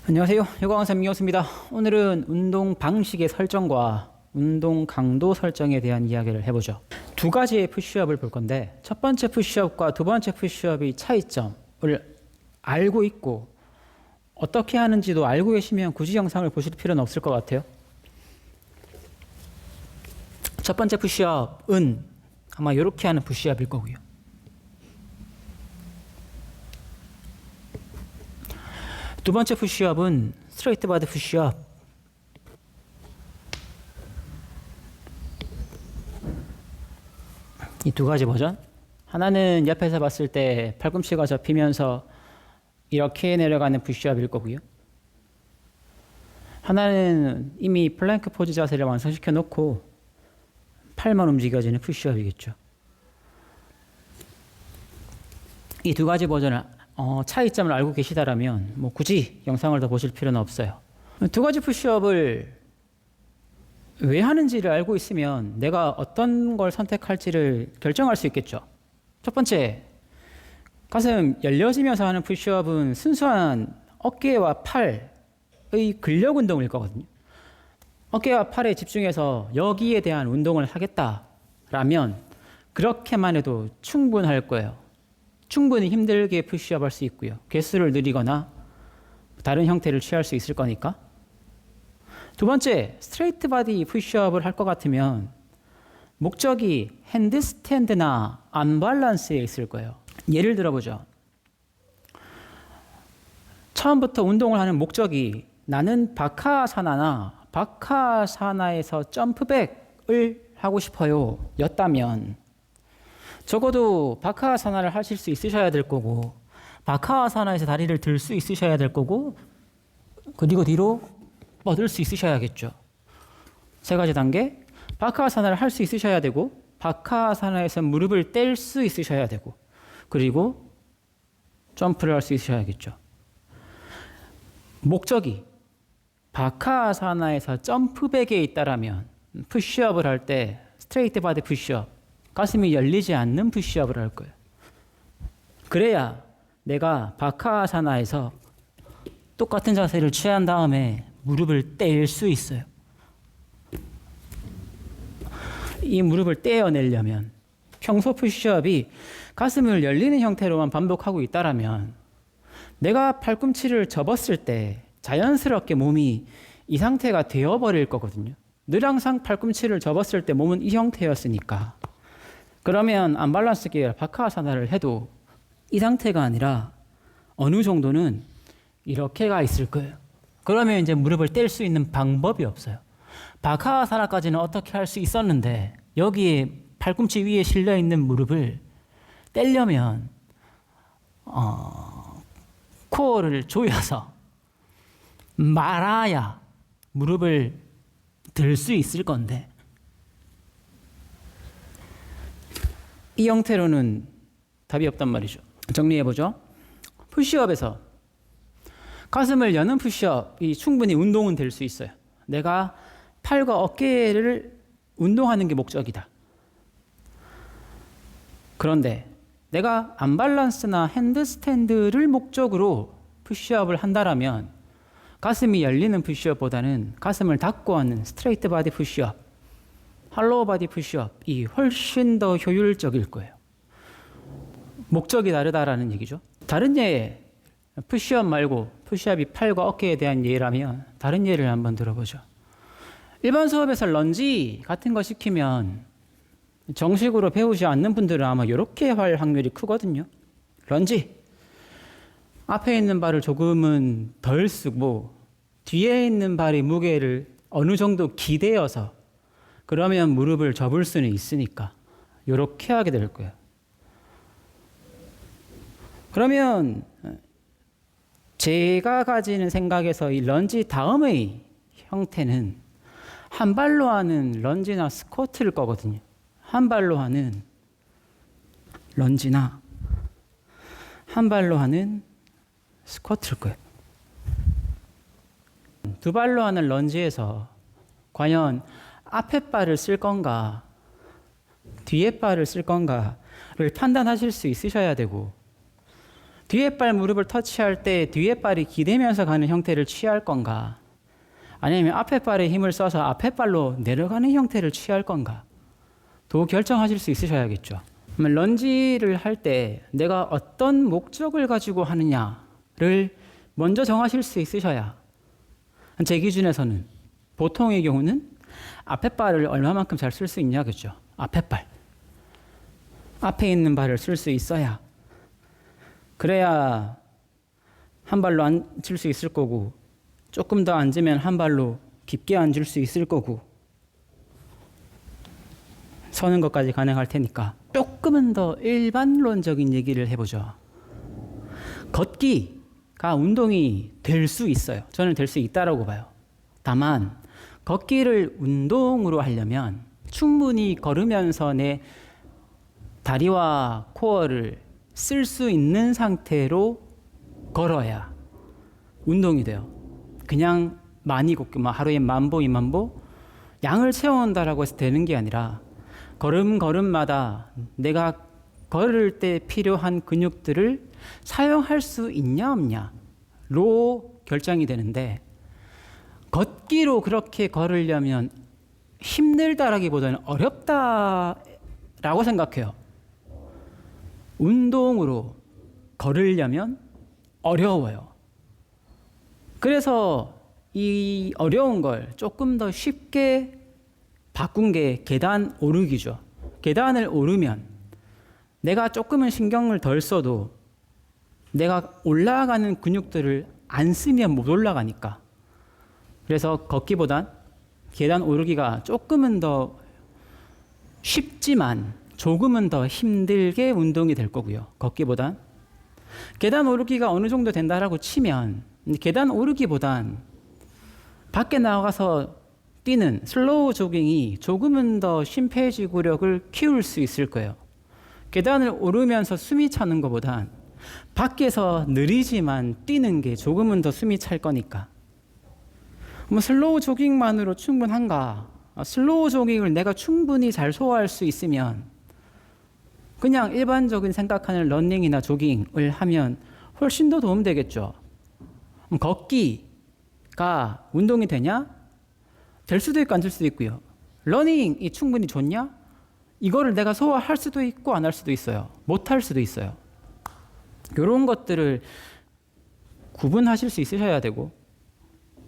안녕하세요. 요가강사 민경수입니다. 오늘은 운동 방식의 설정과 운동 강도 설정에 대한 이야기를 해보죠. 두 가지의 푸시업을 볼 건데 첫 번째 푸시업과 두 번째 푸시업의 차이점을 알고 있고 어떻게 하는지도 알고 계시면 굳이 영상을 보실 필요는 없을 것 같아요. 첫 번째 푸시업은 아마 이렇게 하는 푸시업일 거고요. 두 번째 푸시업은 스트레이트 바디 푸시업. 이 두 가지 버전. 하나는 옆에서 봤을 때 팔꿈치가 접히면서 이렇게 내려가는 푸시업일 거고요. 하나는 이미 플랭크 포즈 자세를 완성시켜 놓고 팔만 움직여지는 푸시업이겠죠. 이 두 가지 버전을 차이점을 알고 계시다라면 뭐 굳이 영상을 더 보실 필요는 없어요. 두 가지 푸시업을 왜 하는지를 알고 있으면 내가 어떤 걸 선택할지를 결정할 수 있겠죠. 첫 번째, 가슴 열려지면서 하는 푸시업은 순수한 어깨와 팔의 근력 운동일 거거든요. 어깨와 팔에 집중해서 여기에 대한 운동을 하겠다라면 그렇게만 해도 충분할 거예요. 충분히 힘들게 푸시업 할 수 있고요. 개수를 늘리거나 다른 형태를 취할 수 있을 거니까. 두 번째, 스트레이트 바디 푸시업을 할 것 같으면 목적이 핸드스탠드나 언밸런스에 있을 거예요. 예를 들어보죠. 처음부터 운동을 하는 목적이 나는 바카아사나에서 점프백을 하고 싶어요 였다면 적어도 바카아사나를 하실 수 있으셔야 될 거고 바카아사나에서 다리를 들 수 있으셔야 될 거고 그리고 뒤로 뻗을 수 있으셔야겠죠. 세 가지 단계. 바카아사나를 할 수 있으셔야 되고 바카아사나에서 무릎을 뗄 수 있으셔야 되고 그리고 점프를 할 수 있으셔야겠죠. 목적이 바카아사나에서 점프백에 있다라면 푸시업을 할 때 스트레이트 바디 푸시업 가슴이 열리지 않는 푸시업을 할 거예요. 그래야 내가 바카아사나에서 똑같은 자세를 취한 다음에 무릎을 뗄 수 있어요. 이 무릎을 떼어내려면 평소 푸시업이 가슴을 열리는 형태로만 반복하고 있다라면 내가 팔꿈치를 접었을 때 자연스럽게 몸이 이 상태가 되어버릴 거거든요. 늘 항상 팔꿈치를 접었을 때 몸은 이 형태였으니까 그러면 언밸런스 계열 바카아사나를 해도 이 상태가 아니라 어느 정도는 이렇게가 있을 거예요. 그러면 이제 무릎을 뗄 수 있는 방법이 없어요. 바카아사나까지는 어떻게 할 수 있었는데 여기에 팔꿈치 위에 실려 있는 무릎을 떼려면 코어를 조여서 말아야 무릎을 들 수 있을 건데 이 형태로는 답이 없단 말이죠. 정리해보죠. 푸시업에서 가슴을 여는 푸시업이 충분히 운동은 될 수 있어요. 내가 팔과 어깨를 운동하는 게 목적이다. 그런데 내가 언밸런스나 핸드스탠드를 목적으로 푸시업을 한다라면 가슴이 열리는 푸시업보다는 가슴을 닫고 하는 스트레이트 바디 푸시업, 할로우 바디 푸시업이 훨씬 더 효율적일 거예요. 목적이 다르다라는 얘기죠. 다른 예, 푸시업 말고 푸시업이 팔과 어깨에 대한 예라면 다른 예를 한번 들어보죠. 일반 수업에서 런지 같은 거 시키면 정식으로 배우지 않는 분들은 아마 이렇게 할 확률이 크거든요. 런지. 앞에 있는 발을 조금은 덜 쓰고 뒤에 있는 발의 무게를 어느 정도 기대어서 그러면 무릎을 접을 수는 있으니까 이렇게 하게 될 거예요. 그러면 제가 가지는 생각에서 이 런지 다음의 형태는 한 발로 하는 런지나 스쿼트일 거거든요. 한 발로 하는 런지나 한 발로 하는 스쿼트일 거예요. 두 발로 하는 런지에서 과연 앞에 발을 쓸 건가 뒤에 발을 쓸 건가를 판단하실 수 있으셔야 되고 뒤에 발 무릎을 터치할 때 뒤에 발이 기대면서 가는 형태를 취할 건가? 아니면 앞에 발에 힘을 써서 앞에 발로 내려가는 형태를 취할 건가? 도 결정하실 수 있으셔야겠죠. 그러면 런지를 할 때 내가 어떤 목적을 가지고 하느냐를 먼저 정하실 수 있으셔야, 제 기준에서는 보통의 경우는 앞에 발을 얼마만큼 잘 쓸 수 있냐, 그죠? 앞에 발. 앞에 있는 발을 쓸 수 있어야, 그래야 한 발로 앉을 수 있을 거고, 조금 더 앉으면 한 발로 깊게 앉을 수 있을 거고, 서는 것까지 가능할 테니까 조금은 더 일반론적인 얘기를 해보죠. 걷기가 운동이 될 수 있어요. 저는 될 수 있다라고 봐요. 다만 걷기를 운동으로 하려면 충분히 걸으면서 내 다리와 코어를 쓸 수 있는 상태로 걸어야 운동이 돼요. 그냥 많이 걷기, 하루에 10,000보, 20,000보 양을 채워온다라고 해서 되는 게 아니라 걸음걸음마다 내가 걸을 때 필요한 근육들을 사용할 수 있냐 없냐로 결정이 되는데, 걷기로 그렇게 걸으려면 힘들다라기보다는 어렵다라고 생각해요. 운동으로 걸으려면 어려워요. 그래서 이 어려운 걸 조금 더 쉽게 바꾼 게 계단 오르기죠. 계단을 오르면 내가 조금은 신경을 덜 써도 내가 올라가는 근육들을 안 쓰면 못 올라가니까. 그래서 걷기보단 계단 오르기가 조금은 더 쉽지만 조금은 더 힘들게 운동이 될 거고요. 걷기보단. 계단 오르기가 어느 정도 된다라고 치면 계단 오르기보단 밖에 나가서 뛰는 슬로우 조깅이 조금은 더 심폐지구력을 키울 수 있을 거예요. 계단을 오르면서 숨이 차는 것보단 밖에서 느리지만 뛰는 게 조금은 더 숨이 찰 거니까. 슬로우 조깅만으로 충분한가? 슬로우 조깅을 내가 충분히 잘 소화할 수 있으면 그냥 일반적인 생각하는 러닝이나 조깅을 하면 훨씬 더 도움되겠죠. 걷기가 운동이 되냐? 될 수도 있고 안 될 수도 있고요. 러닝이 충분히 좋냐? 이거를 내가 소화할 수도 있고 안 할 수도 있어요. 못 할 수도 있어요. 이런 것들을 구분하실 수 있으셔야 되고,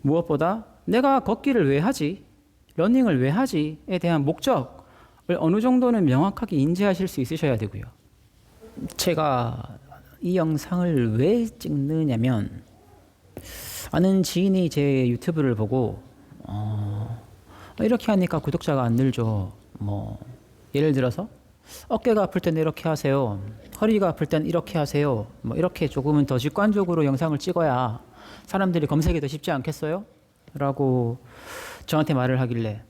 무엇보다 내가 걷기를 왜 하지? 러닝을 왜 하지?에 대한 목적을 어느 정도는 명확하게 인지하실 수 있으셔야 되고요. 제가 이 영상을 왜 찍느냐면, 아는 지인이 제 유튜브를 보고 이렇게 하니까 구독자가 안 늘죠. 예를 들어서 어깨가 아플 때는 이렇게 하세요. 허리가 아플 때는 이렇게 하세요. 이렇게 조금은 더 직관적으로 영상을 찍어야 사람들이 검색이 더 쉽지 않겠어요? 라고 저한테 말을 하길래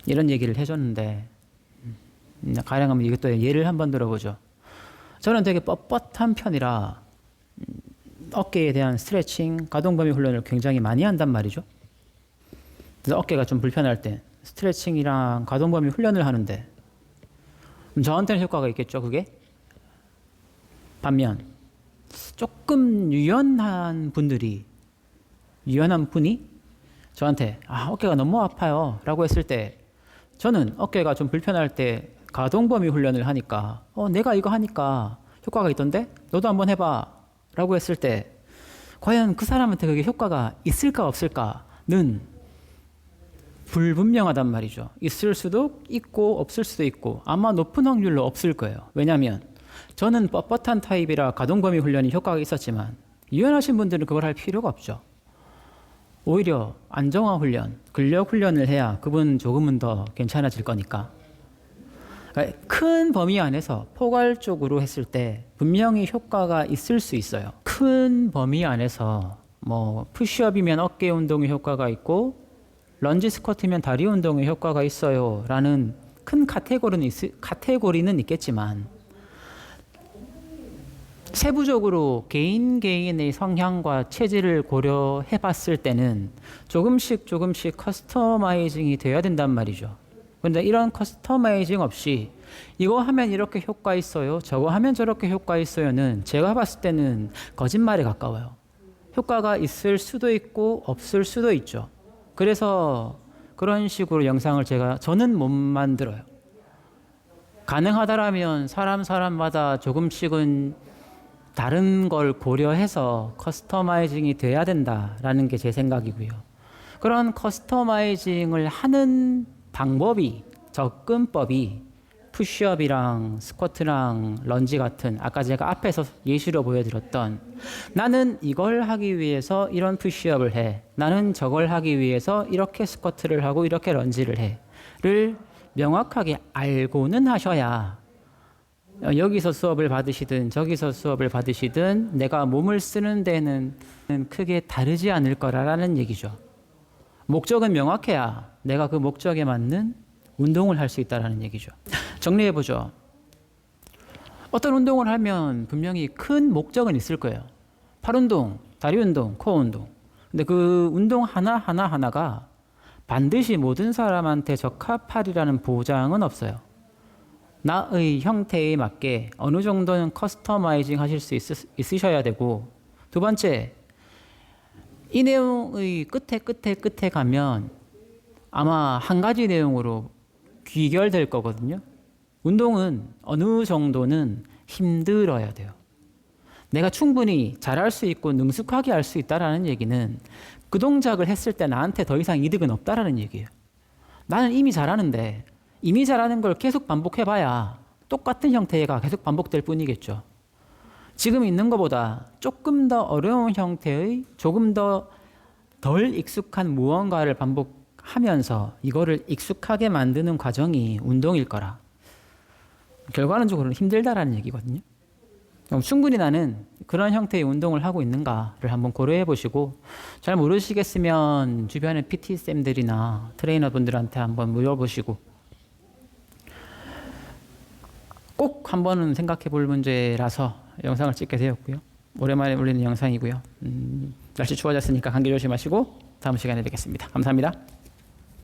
이런 얘기를 해줬는데, 가령하면 이것도 예를 한번 들어보죠. 저는 되게 뻣뻣한 편이라 어깨에 대한 스트레칭, 가동범위 훈련을 굉장히 많이 한단 말이죠. 그래서 어깨가 좀 불편할 때 스트레칭이랑 가동범위 훈련을 하는데 저한테는 효과가 있겠죠, 그게? 반면 조금 유연한 분이 저한테 어깨가 너무 아파요 라고 했을 때, 저는 어깨가 좀 불편할 때 가동범위 훈련을 하니까 내가 이거 하니까 효과가 있던데? 너도 한번 해봐 라고 했을 때, 과연 그 사람한테 그게 효과가 있을까 없을까는 불분명하단 말이죠. 있을 수도 있고 없을 수도 있고 아마 높은 확률로 없을 거예요. 왜냐하면 저는 뻣뻣한 타입이라 가동범위 훈련이 효과가 있었지만 유연하신 분들은 그걸 할 필요가 없죠. 오히려 안정화 훈련, 근력 훈련을 해야 그분 조금은 더 괜찮아질 거니까. 큰 범위 안에서 포괄적으로 했을 때 분명히 효과가 있을 수 있어요. 큰 범위 안에서 푸시업이면 어깨 운동의 효과가 있고 런지 스쿼트면 다리 운동의 효과가 있어요 라는 큰 카테고리는 있겠지만, 세부적으로 개인의 성향과 체질을 고려해 봤을 때는 조금씩 커스터마이징이 돼야 된단 말이죠. 그런데 이런 커스터마이징 없이 이거 하면 이렇게 효과 있어요. 저거 하면 저렇게 효과 있어요는 제가 봤을 때는 거짓말에 가까워요. 효과가 있을 수도 있고 없을 수도 있죠. 그래서 그런 식으로 영상을 저는 못 만들어요. 가능하다라면 사람마다 조금씩은 다른 걸 고려해서 커스터마이징이 돼야 된다라는 게 제 생각이고요. 그런 커스터마이징을 하는 방법이, 접근법이 푸시업이랑 스쿼트랑 런지 같은 아까 제가 앞에서 예시로 보여드렸던 나는 이걸 하기 위해서 이런 푸시업을 해. 나는 저걸 하기 위해서 이렇게 스쿼트를 하고 이렇게 런지를 해.를 명확하게 알고는 하셔야 여기서 수업을 받으시든 저기서 수업을 받으시든 내가 몸을 쓰는 데는 크게 다르지 않을 거라는 얘기죠. 목적은 명확해야 내가 그 목적에 맞는 운동을 할 수 있다는 얘기죠. 정리해보죠. 어떤 운동을 하면 분명히 큰 목적은 있을 거예요. 팔 운동, 다리 운동, 코어 운동. 근데 그 운동 하나가 반드시 모든 사람한테 적합하리라는 보장은 없어요. 나의 형태에 맞게 어느 정도는 커스터마이징 하실 수 있으셔야 되고, 두 번째, 이 내용의 끝에 가면 아마 한 가지 내용으로 귀결될 거거든요. 운동은 어느 정도는 힘들어야 돼요. 내가 충분히 잘할 수 있고 능숙하게 할 수 있다는 얘기는 그 동작을 했을 때 나한테 더 이상 이득은 없다는 얘기예요. 나는 이미 잘하는데 이미 잘하는 걸 계속 반복해봐야 똑같은 형태가 계속 반복될 뿐이겠죠. 지금 있는 것보다 조금 더 어려운 형태의 조금 더 덜 익숙한 무언가를 반복하면서 이거를 익숙하게 만드는 과정이 운동일 거라. 결과론적으로는 힘들다라는 얘기거든요. 그럼 충분히 나는 그런 형태의 운동을 하고 있는가를 한번 고려해 보시고, 잘 모르시겠으면 주변의 PT쌤들이나 트레이너분들한테 한번 물어보시고, 꼭 한 번은 생각해 볼 문제라서 영상을 찍게 되었고요. 오랜만에 올리는 영상이고요. 날씨 추워졌으니까 감기 조심하시고 다음 시간에 뵙겠습니다. 감사합니다.